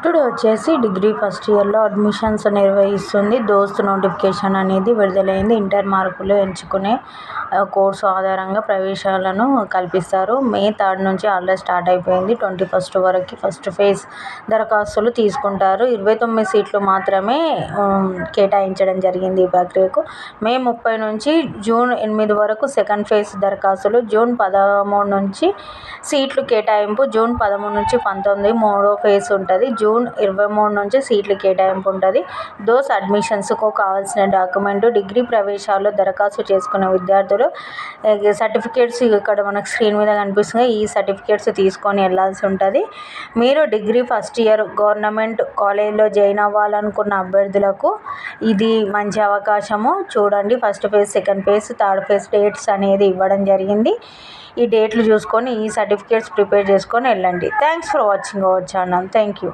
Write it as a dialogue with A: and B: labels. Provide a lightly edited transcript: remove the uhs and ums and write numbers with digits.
A: Today వచ్చేసి degree first ఇయర్లో admissions నిర్వహిస్తుంది. దోస్త్ నోటిఫికేషన్ అనేది విడుదలైంది. ఇంటర్ మార్కులు ఎంచుకునే కోర్సు ఆధారంగా ప్రవేశాలను కల్పిస్తారు. మే 3 నుంచి ఆల్రెడీ స్టార్ట్ అయిపోయింది. 21 వరకు ఫస్ట్ ఫేజ్ దరఖాస్తులు తీసుకుంటారు. 29 సీట్లు మాత్రమే కేటాయించడం జరిగింది ఈ ప్రక్రియకు. మే 30 నుంచి జూన్ 8 వరకు సెకండ్ ఫేజ్ దరఖాస్తులు. జూన్ 13 నుంచి సీట్లు కేటాయింపు. జూన్ 13 నుంచి 19 మూడో ఫేజ్ ఉంటుంది. జూన్ 23 నుంచి సీట్ల కేటాయింపు ఉంటుంది. దోస్ అడ్మిషన్స్కు కావాల్సిన డాక్యుమెంట్ డిగ్రీ ప్రవేశాల్లో దరఖాస్తు చేసుకున్న విద్యార్థులు సర్టిఫికేట్స్ ఇక్కడ మనకు స్క్రీన్ మీద కనిపిస్తుంది. ఈ సర్టిఫికేట్స్ తీసుకొని వెళ్ళాల్సి ఉంటుంది. మీరు డిగ్రీ ఫస్ట్ ఇయర్ గవర్నమెంట్ కాలేజ్లో జాయిన్ అవ్వాలనుకున్న అభ్యర్థులకు ఇది మంచి అవకాశము. చూడండి, first phase, second phase, third phase dates అనేది ఇవ్వడం జరిగింది. ఈ డేట్లు చూసుకొని ఈ సర్టిఫికేట్స్ ప్రిపేర్ చేసుకొని వెళ్ళండి. Thanks for watching our channel. Thank you.